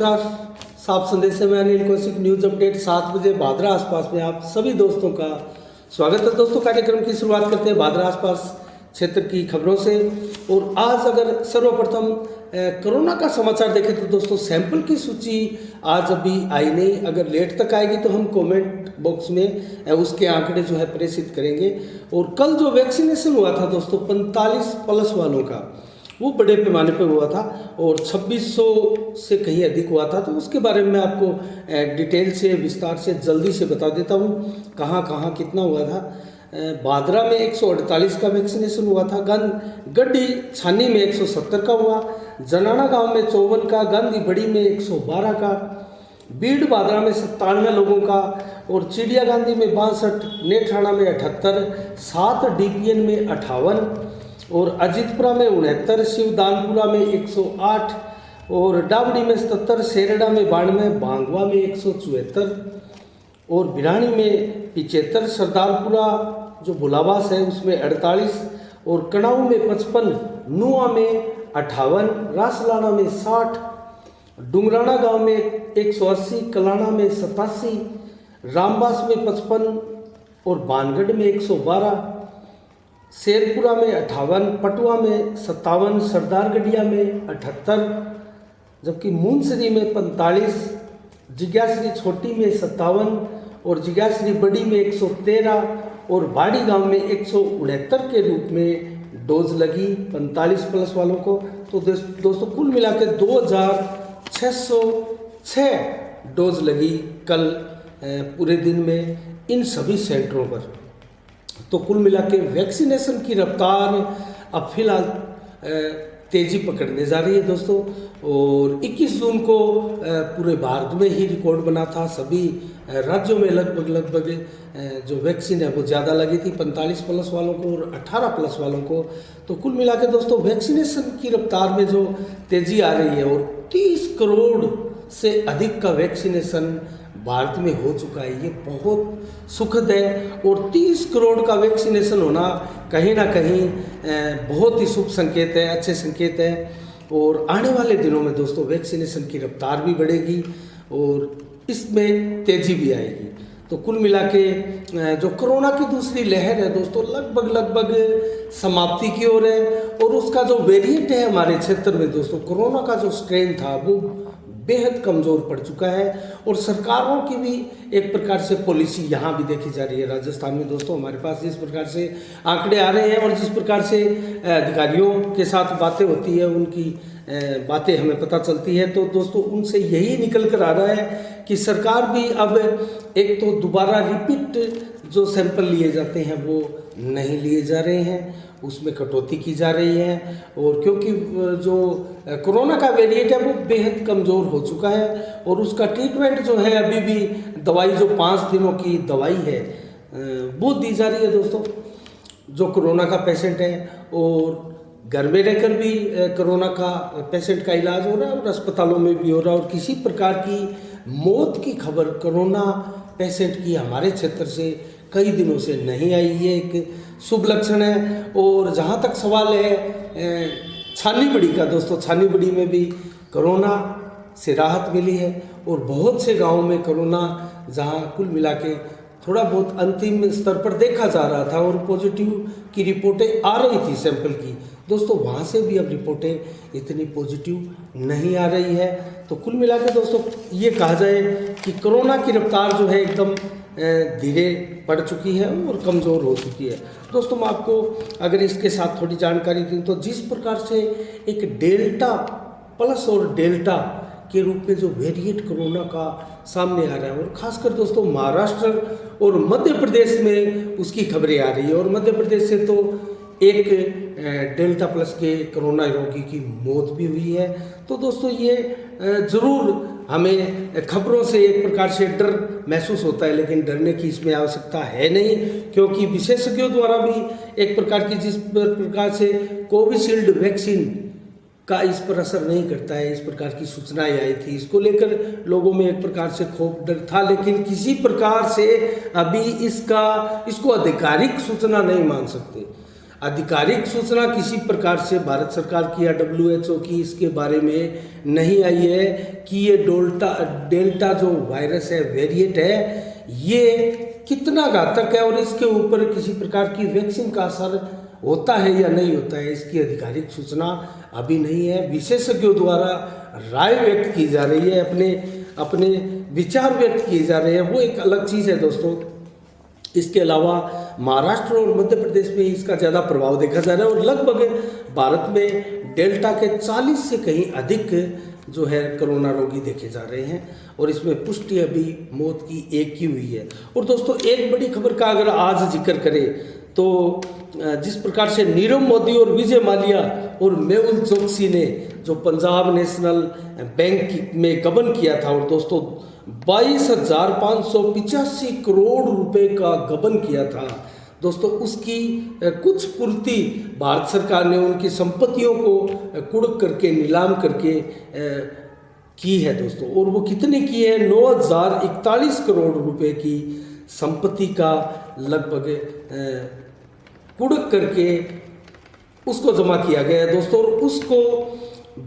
नमस्कार। साफ संदेश में अनिल कौशिक न्यूज अपडेट 7 बजे भादरा आसपास में आप सभी दोस्तों का स्वागत है। दोस्तों, कार्यक्रम की शुरुआत करते हैं भादरा आसपास क्षेत्र की खबरों से। और आज अगर सर्वप्रथम कोरोना का समाचार देखें तो दोस्तों सैंपल की सूची आज अभी आई नहीं। अगर लेट तक आएगी तो हम कमेंट बॉक्स में उसके आंकड़े जो है प्रेषित करेंगे। और कल जो वैक्सीनेशन हुआ था दोस्तों 45 प्लस वालों का, वो बड़े पैमाने पर हुआ था और 2600 से कहीं अधिक हुआ था। तो उसके बारे में आपको डिटेल से विस्तार से जल्दी से बता देता हूँ कहाँ कहाँ कितना हुआ था। भादरा में 148 का वैक्सीनेशन हुआ था, गड्डी छानी में 170 का हुआ, जनाना गांव में 54 का, गांधी बड़ी में 112 का, बीड़ भादरा में 97 लोगों का और चिड़िया गांधी में 62, नेठाणा में 78, 7 डीपीएन में 58 और अजीतपुरा में 69, शिवदानपुरा में 108 और डाबड़ी में 77, सेरडा में 92, बांगवा में 174 और भिरानी में 75, सरदारपुरा जो भुलावास है उसमें 48 और कणाऊ में 55, नुआ में 58, रासलाना में 60, डुंगराना गांव में 180, कलाना में 87, रामबास में 55 और बानगढ़ में 112, शेरपुरा में 58, पटुआ में 57, सरदारगढ़िया में 78, जबकि मुंसरी में 45, जिज्ञासरी छोटी में 57 और जिज्ञासरी बड़ी में 113 और बाड़ी गांव में 169 के रूप में डोज लगी 45 प्लस वालों को। तो दोस्तों कुल मिला के 2606 डोज लगी कल पूरे दिन में इन सभी सेंटरों पर। तो कुल मिला के वैक्सीनेशन की रफ्तार अब फिलहाल तेज़ी पकड़ने जा रही है दोस्तों। और 21 जून को पूरे भारत में ही रिकॉर्ड बना था। सभी राज्यों में लगभग जो वैक्सीन है वो ज़्यादा लगी थी 45 प्लस वालों को और 18 प्लस वालों को। तो कुल मिला के दोस्तों वैक्सीनेशन की रफ्तार में जो तेज़ी आ रही है और 30 करोड़ से अधिक का वैक्सीनेशन भारत में हो चुका है, ये बहुत सुखद है। और 30 करोड़ का वैक्सीनेशन होना कहीं ना कहीं बहुत ही शुभ संकेत है, अच्छे संकेत है। और आने वाले दिनों में दोस्तों वैक्सीनेशन की रफ्तार भी बढ़ेगी और इसमें तेज़ी भी आएगी। तो कुल मिला के जो कोरोना की दूसरी लहर है दोस्तों लगभग समाप्ति की ओर है। और उसका जो वेरिएंट है हमारे क्षेत्र में दोस्तों, कोरोना का जो स्ट्रेन था वो बेहद कमज़ोर पड़ चुका है। और सरकारों की भी एक प्रकार से पॉलिसी यहाँ भी देखी जा रही है। राजस्थान में दोस्तों हमारे पास जिस प्रकार से आंकड़े आ रहे हैं और जिस प्रकार से अधिकारियों के साथ बातें होती है, उनकी बातें हमें पता चलती है, तो दोस्तों उनसे यही निकल कर आ रहा है कि सरकार भी अब एक तो दोबारा रिपीट जो सैंपल लिए जाते हैं वो नहीं लिए जा रहे हैं, उसमें कटौती की जा रही है। और क्योंकि जो कोरोना का वेरिएंट है वो बेहद कमज़ोर हो चुका है और उसका ट्रीटमेंट जो है अभी भी दवाई जो 5 दिनों की दवाई है वो दी जा रही है दोस्तों। जो कोरोना का पेशेंट है और घर में रहकर भी कोरोना का पेशेंट का इलाज हो रहा है और अस्पतालों में भी हो रहा है। और किसी प्रकार की मौत की खबर कोरोना पेशेंट की हमारे क्षेत्र से कई दिनों से नहीं आई, ये एक शुभ लक्षण है। और जहाँ तक सवाल है छानीबड़ी का दोस्तों, छानीबड़ी में भी कोरोना से राहत मिली है और बहुत से गांवों में कोरोना जहाँ कुल मिला के थोड़ा बहुत अंतिम स्तर पर देखा जा रहा था और पॉजिटिव की रिपोर्टें आ रही थी सैंपल की दोस्तों, वहाँ से भी अब रिपोर्टें इतनी पॉजिटिव नहीं आ रही है। तो कुल मिला के दोस्तों ये कहा जाए कि कोरोना की रफ्तार जो है एकदम धीरे पड़ चुकी है और कमज़ोर हो चुकी है। दोस्तों मैं आपको अगर इसके साथ थोड़ी जानकारी दूँ तो जिस प्रकार से एक डेल्टा प्लस और डेल्टा के रूप में जो वेरिएंट कोरोना का सामने आ रहा है और खासकर दोस्तों महाराष्ट्र और मध्य प्रदेश में उसकी खबरें आ रही है। और मध्य प्रदेश से तो एक डेल्टा प्लस के कोरोना रोगी की मौत भी हुई है। तो दोस्तों ये ज़रूर हमें खबरों से एक प्रकार से डर महसूस होता है, लेकिन डरने की इसमें आवश्यकता है नहीं, क्योंकि विशेषज्ञों द्वारा भी एक प्रकार की जिस प्रकार से कोविशील्ड वैक्सीन का इस पर असर नहीं करता है, इस प्रकार की सूचनाएं आई थी, इसको लेकर लोगों में एक प्रकार से खौफ डर था, लेकिन किसी प्रकार से अभी इसको आधिकारिक सूचना नहीं मान सकते। आधिकारिक सूचना किसी प्रकार से भारत सरकार की या WHO की इसके बारे में नहीं आई है कि ये डेल्टा जो वायरस है, वेरिएंट है, ये कितना घातक है और इसके ऊपर किसी प्रकार की वैक्सीन का असर होता है या नहीं होता है, इसकी आधिकारिक सूचना अभी नहीं है। विशेषज्ञों द्वारा राय व्यक्त की जा रही है, अपने विचार व्यक्त किए जा रहे हैं, वो एक अलग चीज़ है दोस्तों। इसके अलावा महाराष्ट्र और मध्य प्रदेश में इसका ज़्यादा प्रभाव देखा जा रहा है और लगभग भारत में डेल्टा के 40 से कहीं अधिक जो है कोरोना रोगी देखे जा रहे हैं और इसमें पुष्टि अभी मौत की एक ही हुई है। और दोस्तों एक बड़ी खबर का अगर आज जिक्र करें तो जिस प्रकार से नीरव मोदी और विजय माल्या और मेहुल चोकसी ने जो पंजाब नेशनल बैंक में गबन किया था और दोस्तों 22,585 करोड़ रुपए का गबन किया था दोस्तों, उसकी कुछ पूर्ति भारत सरकार ने उनकी संपत्तियों को कुर्क करके नीलाम करके की है दोस्तों। और वो कितने की है? 9,041 करोड़ रुपए की संपत्ति का लगभग कुर्क करके उसको जमा किया गया है दोस्तों। और उसको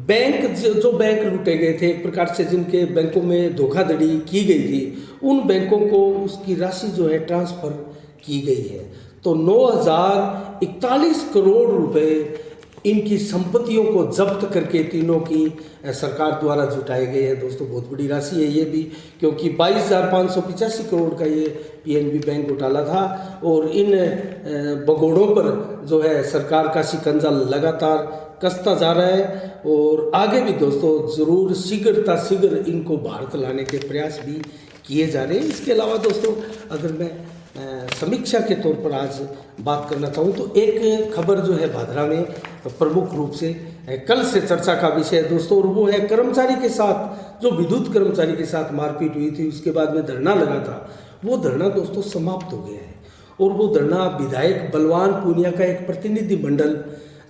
बैंक जो बैंक लूटे गए थे, एक प्रकार से जिनके बैंकों में धोखाधड़ी की गई थी, उन बैंकों को उसकी राशि जो है ट्रांसफ़र की गई है। तो 9,041 करोड़ रुपए इनकी संपत्तियों को जब्त करके तीनों की सरकार द्वारा जुटाए गए हैं दोस्तों। बहुत बड़ी राशि है ये भी, क्योंकि 22,585 करोड़ का ये PNB बैंक घोटाला था और इन भगोड़ों पर जो है सरकार का शिकंजा लगातार कसता जा रहा है और आगे भी दोस्तों ज़रूर शीघ्र इनको भारत लाने के प्रयास भी किए जा रहे हैं। इसके अलावा दोस्तों अगर मैं समीक्षा के तौर पर आज बात करना चाहूँ तो एक खबर जो है भादरा में प्रमुख रूप से कल से चर्चा का विषय है दोस्तों, और वो है कर्मचारी के साथ जो विद्युत कर्मचारी के साथ मारपीट हुई थी, उसके बाद में धरना लगा था, वो धरना दोस्तों समाप्त हो गया है। और वो धरना विधायक बलवान पूनिया का एक प्रतिनिधि मंडल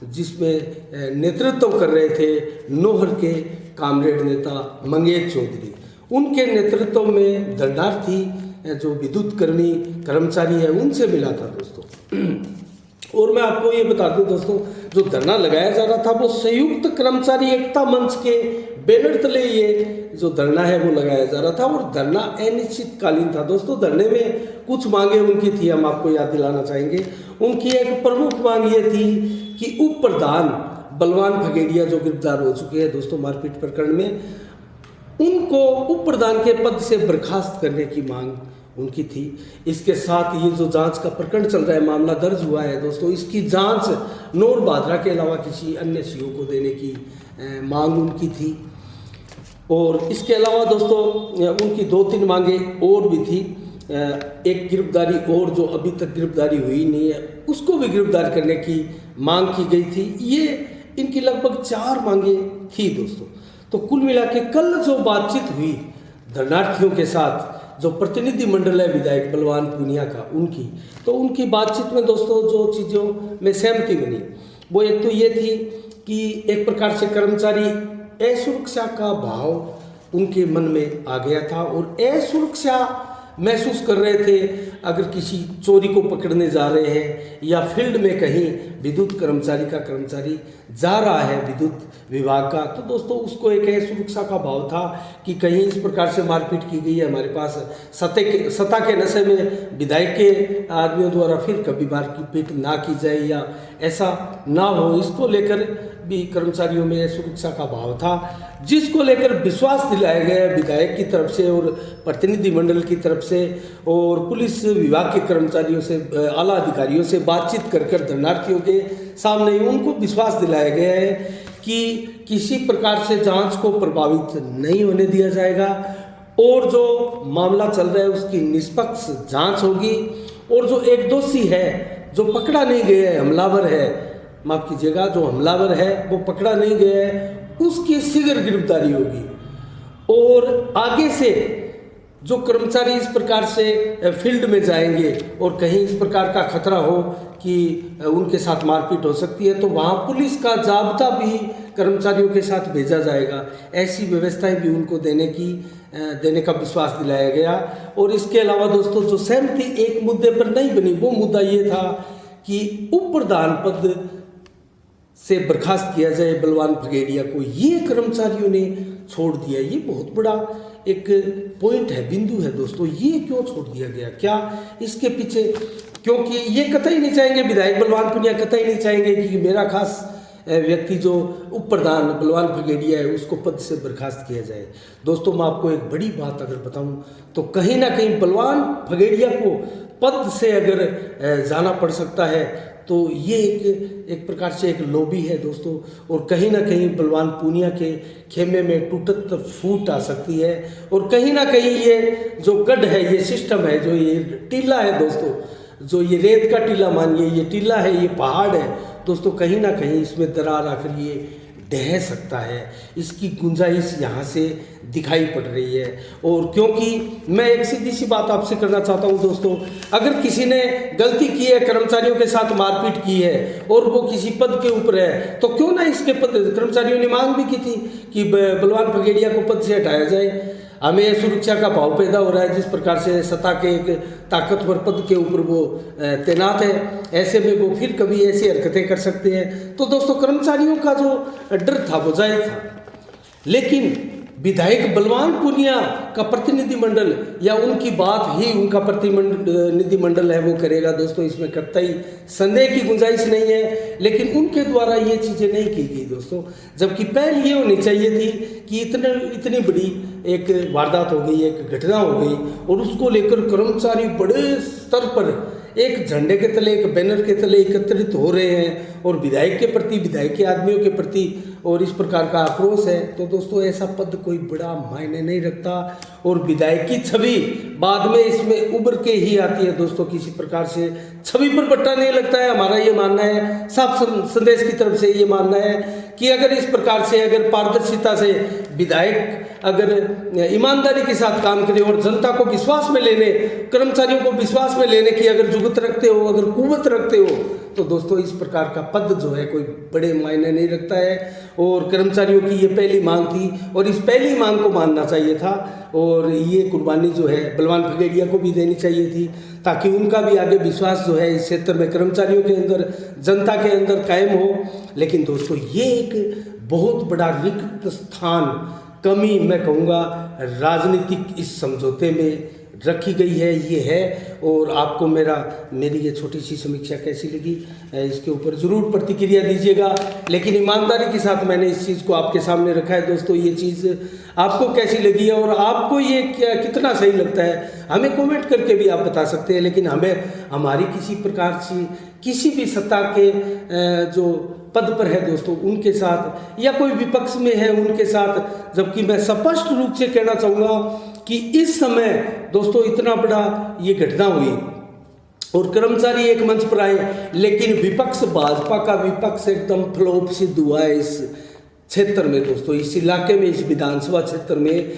जिसमें नेतृत्व कर रहे थे नोहर के कामरेड नेता मंगेश चौधरी, उनके नेतृत्व में धरनार्थी जो विद्युत कर्मचारी है उनसे मिला था दोस्तों। और मैं आपको ये बता दूं दोस्तों, जो धरना लगाया जा रहा था वो संयुक्त कर्मचारी एकता मंच के बैनर तले ये जो धरना है वो लगाया जा रहा था और धरना अनिश्चितकालीन था दोस्तों। धरने में कुछ मांगे उनकी थी, हम आपको याद दिलाना चाहेंगे। उनकी एक प्रमुख मांग ये थी कि उप प्रधान बलवान फगेड़िया जो गिरफ्तार हो चुके हैं दोस्तों मारपीट प्रकरण में, उनको उप प्रधान के पद से बर्खास्त करने की मांग उनकी थी। इसके साथ ये जो जांच का प्रकरण चल रहा है, मामला दर्ज हुआ है दोस्तों, इसकी जांच नौर भादरा के अलावा किसी अन्य CO को देने की मांग उनकी थी। और इसके अलावा दोस्तों उनकी 2-3 मांगे और भी थी। एक गिरफ्तारी और जो अभी तक गिरफ्तारी हुई नहीं है उसको भी गिरफ्तार करने की मांग की गई थी। ये इनकी लगभग 4 मांगे थी दोस्तों। तो कुल मिला के कल जो बातचीत हुई धरनार्थियों के साथ, जो प्रतिनिधि मंडल है विधायक बलवान पूनिया का उनकी, तो उनकी बातचीत में दोस्तों जो चीज़ों में सहमति बनी वो एक तो ये थी कि एक प्रकार से कर्मचारी असुरक्षा का भाव उनके मन में आ गया था और असुरक्षा महसूस कर रहे थे। अगर किसी चोरी को पकड़ने जा रहे हैं या फील्ड में कहीं विद्युत कर्मचारी जा रहा है विद्युत विभाग का, तो दोस्तों उसको एक सुरक्षा का भाव था कि कहीं इस प्रकार से मारपीट की गई है, हमारे पास सत्ता के नशे में विधायक के आदमियों द्वारा फिर कभी मारपीट ना की जाए या ऐसा ना हो, इसको लेकर भी कर्मचारियों में सुरक्षा का भाव था, जिसको लेकर विश्वास दिलाया गया विधायक की तरफ से और प्रतिनिधि मंडल की तरफ से और पुलिस विभाग के कर्मचारियों से, आला अधिकारियों से बातचीत कर धरनार्थियों के सामने उनको विश्वास दिलाया गया है कि किसी प्रकार से जांच को प्रभावित नहीं होने दिया जाएगा और जो मामला चल रहा है उसकी निष्पक्ष जांच होगी और जो एक दोषी है जो पकड़ा नहीं गया है, हमलावर है, माफ कीजिएगा, जो हमलावर है वो पकड़ा नहीं गया है, उसकी शीघ्र गिरफ्तारी होगी। और आगे से जो कर्मचारी इस प्रकार से फील्ड में जाएंगे और कहीं इस प्रकार का खतरा हो कि उनके साथ मारपीट हो सकती है, तो वहाँ पुलिस का जाब्ता भी कर्मचारियों के साथ भेजा जाएगा। ऐसी व्यवस्थाएं भी उनको देने का विश्वास दिलाया गया। और इसके अलावा दोस्तों जो सहमति एक मुद्दे पर नहीं बनी, वो मुद्दा ये था कि उप प्रधान पद से बर्खास्त किया जाए बलवान फगेड़िया को, ये कर्मचारियों ने छोड़ दिया। ये बहुत बड़ा एक पॉइंट है, बिंदु है दोस्तों। ये क्यों छोड़ दिया गया, क्या इसके पीछे, क्योंकि ये कतई नहीं चाहेंगे, विधायक बलवान पुनिया कतई नहीं चाहेंगे कि मेरा खास व्यक्ति जो उप प्रधान बलवान फगेड़िया है उसको पद से बर्खास्त किया जाए। दोस्तों मैं आपको एक बड़ी बात अगर बताऊं तो कहीं ना कहीं बलवान फगेड़िया को पद से अगर जाना पड़ सकता है तो ये एक प्रकार से एक लॉबी है दोस्तों, और कहीं ना कहीं बलवान पूनिया के खेमे में टूटत फूट आ सकती है। और कहीं ना कहीं ये जो गढ़ है, ये सिस्टम है, जो ये टीला है दोस्तों, जो ये रेत का टीला मानिए, ये टीला है, ये पहाड़ है दोस्तों, कहीं ना कहीं इसमें दरार आकर ये ढह सकता है। इसकी गुंजाइश यहाँ से दिखाई पड़ रही है। और क्योंकि मैं एक सीधी सी बात आपसे करना चाहता हूँ दोस्तों, अगर किसी ने गलती की है, कर्मचारियों के साथ मारपीट की है और वो किसी पद के ऊपर है, तो क्यों ना इसके पद, कर्मचारियों ने मांग भी की थी कि बलवान फगेड़िया को पद से हटाया जाए। हमें सुरक्षा का भाव पैदा हो रहा है, जिस प्रकार से सत्ता के एक ताकतवर पद के ऊपर वो तैनात है, ऐसे में वो फिर कभी ऐसी हरकतें कर सकते हैं। तो दोस्तों कर्मचारियों का जो डर था वो जायज था, लेकिन विधायक बलवान पूनिया का प्रतिनिधिमंडल या उनकी बात ही उनका प्रतिनिधिमंडल है वो करेगा दोस्तों, इसमें कतई संदेह की गुंजाइश नहीं है। लेकिन उनके द्वारा ये चीज़ें नहीं की गई दोस्तों, जबकि पहल ये होनी चाहिए थी कि इतनी बड़ी एक वारदात हो गई, एक घटना हो गई, और उसको लेकर कर्मचारी बड़े स्तर पर एक झंडे के तले, एक बैनर के तले एकत्रित हो रहे हैं और विधायक के प्रति, विधायक के आदमियों के प्रति और इस प्रकार का आक्रोश है। तो दोस्तों ऐसा पद कोई बड़ा मायने नहीं रखता, और विधायक की छवि बाद में इसमें उभर के ही आती है दोस्तों। किसी प्रकार से छवि पर बट्टा नहीं लगता है, हमारा ये मानना है, साफ संदेश की तरफ से ये मानना है कि अगर इस प्रकार से, अगर पारदर्शिता से विधायक अगर ईमानदारी के साथ काम करे और जनता को विश्वास में लेने, कर्मचारियों को विश्वास में लेने की अगर जुगत रखते हो, अगर कुव्वत रखते हो, तो दोस्तों इस प्रकार का पद जो है कोई बड़े मायने नहीं रखता है। और कर्मचारियों की ये पहली मांग थी और इस पहली मांग को मानना चाहिए था, और ये कुर्बानी जो है बलवान फगेड़िया को भी देनी चाहिए थी, ताकि उनका भी आगे विश्वास जो है इस क्षेत्र में कर्मचारियों के अंदर, जनता के अंदर कायम हो। लेकिन दोस्तों ये एक बहुत बड़ा रिक्त स्थान, कमी मैं कहूँगा राजनीतिक इस समझौते में रखी गई है, ये है। और आपको मेरी ये छोटी सी समीक्षा कैसी लगी, इसके ऊपर ज़रूर प्रतिक्रिया दीजिएगा। लेकिन ईमानदारी के साथ मैंने इस चीज़ को आपके सामने रखा है दोस्तों। ये चीज़ आपको कैसी लगी है और आपको ये कितना सही लगता है, हमें कमेंट करके भी आप बता सकते हैं। लेकिन हमें हमारी किसी प्रकार से किसी भी सत्ता के जो पद पर है दोस्तों उनके साथ, या कोई विपक्ष में है उनके साथ, जबकि मैं स्पष्ट रूप से कहना चाहूँगा कि इस समय दोस्तों इतना बड़ा ये घटना हुई और कर्मचारी एक मंच पर आए, लेकिन विपक्ष, भाजपा का विपक्ष एकदम फ्लॉप सिद्ध हुआ है इस क्षेत्र में दोस्तों, इस इलाके में, इस विधानसभा क्षेत्र में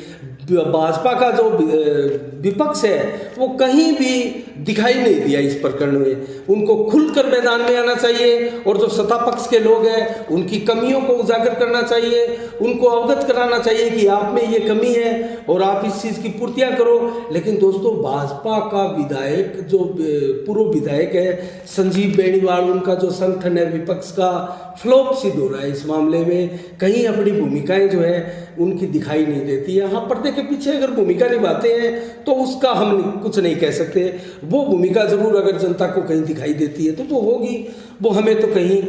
भाजपा का जो विपक्ष है वो कहीं भी दिखाई नहीं दिया इस प्रकरण में। उनको खुलकर मैदान में आना चाहिए और जो सत्ता पक्ष के लोग हैं उनकी कमियों को उजागर करना चाहिए, उनको अवगत कराना चाहिए कि आप में ये कमी है और आप इस चीज़ की पूर्तियाँ करो। लेकिन दोस्तों भाजपा का विधायक, जो पूर्व विधायक है संजीव बेनीवाल, उनका जो संगठन है विपक्ष का, फ्लॉप सिद्ध हो रहा है इस मामले में। कहीं अपनी भूमिकाएं जो है उनकी दिखाई नहीं देती है। हाँ, पर्दे के पीछे अगर भूमिका निभाते हैं तो उसका हम कुछ नहीं कह सकते, वो भूमिका ज़रूर अगर जनता को कहीं दिखाई देती है तो वो होगी, वो हमें तो कहीं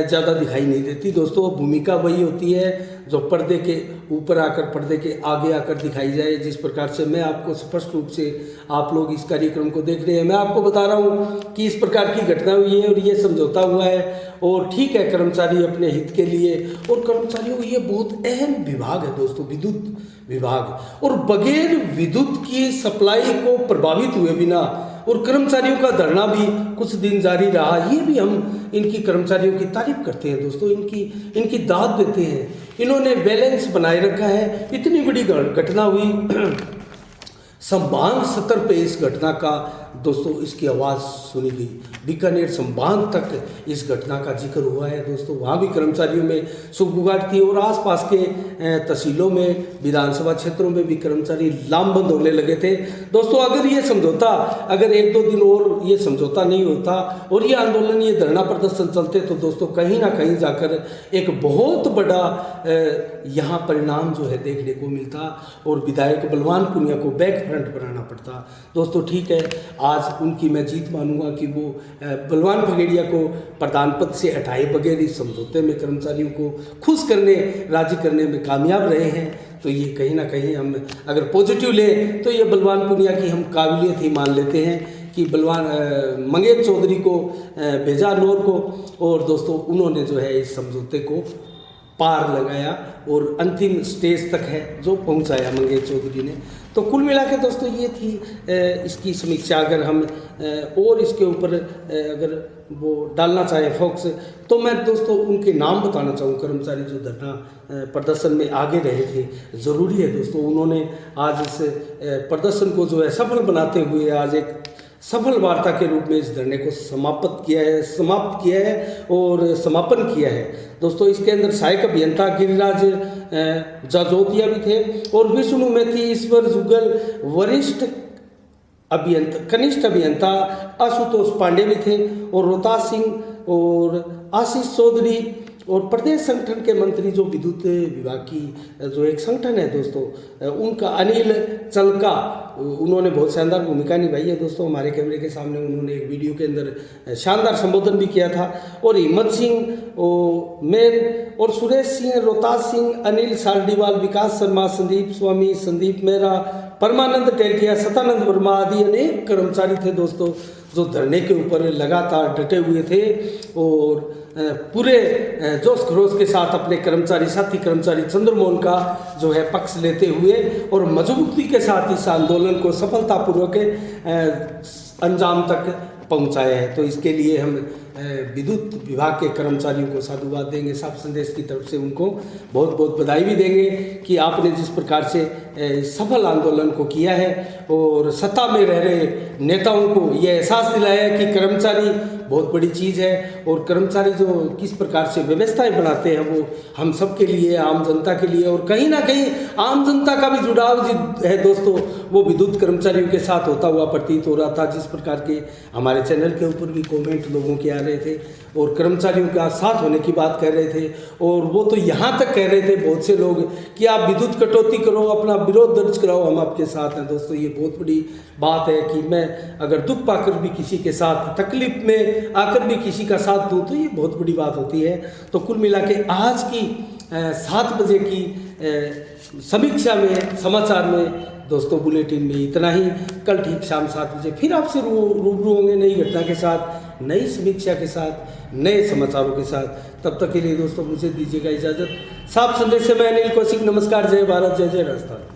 ज़्यादा दिखाई नहीं देती दोस्तों। भूमिका वही होती है जो पर्दे के ऊपर आकर, पर्दे के आगे आकर दिखाई जाए। जिस प्रकार से मैं आपको स्पष्ट रूप से, आप लोग इस कार्यक्रम को देख रहे हैं, मैं आपको बता रहा हूँ कि इस प्रकार की घटना हुई है और ये समझौता हुआ है। और ठीक है, कर्मचारी अपने हित के लिए, और कर्मचारियों को ये बहुत अहम विभाग है दोस्तों, विद्युत विभाग, और बगैर विद्युत की सप्लाई को प्रभावित हुए बिना, और कर्मचारियों का धरना भी कुछ दिन जारी रहा, ये भी हम इनकी कर्मचारियों की तारीफ करते हैं दोस्तों, इनकी दाद देते हैं। इन्होंने बैलेंस बनाए रखा है। इतनी बड़ी घटना हुई, संभाग स्तर पे इस घटना का दोस्तों इसकी आवाज़ सुनी गई। बीकानेर संभाग तक इस घटना का जिक्र हुआ है दोस्तों। वहाँ भी कर्मचारियों में सुगबुगाहट थी और आसपास के तहसीलों में, विधानसभा क्षेत्रों में भी कर्मचारी लामबंद होने लगे थे दोस्तों। अगर ये समझौता, अगर 1-2 दिन और ये समझौता नहीं होता और ये आंदोलन, ये धरना प्रदर्शन चलते तो दोस्तों कहीं ना कहीं जाकर एक बहुत बड़ा यहाँ परिणाम जो है देखने को मिलता और विधायक बलवान पुनिया को बैक फ्रंट बनाना पड़ता दोस्तों। ठीक है, आज उनकी मैं जीत मानूंगा कि वो बलवान फगेड़िया को प्रधान पद से हटाए बगैर इस समझौते में कर्मचारियों को खुश करने, राजी करने में कामयाब रहे हैं। तो ये कहीं ना कहीं हम अगर पॉजिटिव लें तो ये बलवान पुनिया की हम काबिलियत ही मान लेते हैं कि बलवान मंगेश चौधरी को भेजा नौर को, और दोस्तों उन्होंने जो है इस समझौते को पार लगाया और अंतिम स्टेज तक है जो पहुंचाया मंगेश चौधरी ने। तो कुल मिला के दोस्तों ये थी इसकी समीक्षा। अगर हम और इसके ऊपर अगर वो डालना चाहे फोकस, तो मैं दोस्तों उनके नाम बताना चाहूँ, कर्मचारी जो धरना प्रदर्शन में आगे रहे थे। ज़रूरी है दोस्तों, उन्होंने आज इस प्रदर्शन को जो है सफल बनाते हुए आज एक सफल वार्ता के रूप में इस धरने को समाप्त किया है और समापन किया है दोस्तों। इसके अंदर सहायक अभियंता गिरिराज जाजोतिया भी थे और विष्णु मेथी, ईश्वर जुगल, वरिष्ठ अभियंता, कनिष्ठ अभियंता आशुतोष पांडे भी थे और रोहतास सिंह और आशीष चौधरी और प्रदेश संगठन के मंत्री जो विद्युत विभाग की जो एक संगठन है दोस्तों, उनका अनिल चलका, उन्होंने बहुत शानदार भूमिका निभाई है दोस्तों। हमारे कैमरे के सामने उन्होंने एक वीडियो के अंदर शानदार संबोधन भी किया था। और हिम्मत सिंह मेर और सुरेश सिंह, रोहतास सिंह, अनिल सालडीवाल, विकास शर्मा, संदीप स्वामी, संदीप मेहरा, परमानंद टेलकिया, सतानंद वर्मा आदि अनेक कर्मचारी थे दोस्तों जो धरने के ऊपर लगातार डटे हुए थे और पूरे जोश खरोश के साथ अपने कर्मचारी, साथी कर्मचारी चंद्रमोहन का जो है पक्ष लेते हुए और मजबूती के साथ इस आंदोलन को सफलतापूर्वक अंजाम तक पहुंचाया है। तो इसके लिए हम विद्युत विभाग के कर्मचारियों को साधुवाद देंगे, साफ संदेश की तरफ से उनको बहुत बहुत बधाई भी देंगे कि आपने जिस प्रकार से सफल आंदोलन को किया है और सत्ता में रह रहे नेताओं को यह एहसास दिलाया है कि कर्मचारी बहुत बड़ी चीज़ है और कर्मचारी जो किस प्रकार से व्यवस्थाएं बनाते हैं वो हम सब के लिए, आम जनता के लिए, और कहीं ना कहीं आम जनता का भी जुड़ाव है दोस्तों, वो विद्युत कर्मचारियों के साथ होता हुआ प्रतीत हो रहा था। जिस प्रकार के हमारे चैनल के ऊपर भी कमेंट लोगों के आ रहे थे और कर्मचारियों का साथ होने की बात कर रहे थे और वो तो यहाँ तक कह रहे थे बहुत से लोग कि आप विद्युत कटौती करो, अपना विरोध दर्ज कराओ, हम आपके साथ हैं। दोस्तों ये बहुत बड़ी बात है कि मैं अगर दुख पाकर भी किसी के साथ, तकलीफ में आकर भी किसी का साथ दूं तो ये बहुत बड़ी बात होती है। तो कुल मिला के आज की 7 बजे की समीक्षा में, समाचार में दोस्तों, बुलेटिन में इतना ही। कल ठीक शाम 7 बजे फिर आपसे रूबरू होंगे नई घटना के साथ, नई समीक्षा के साथ, नए समाचारों के साथ। तब तक के लिए दोस्तों मुझे दीजिएगा इजाज़त। साफ संदेश से मैं अनिल कौशिक, नमस्कार, जय भारत, जय जय राजस्थान।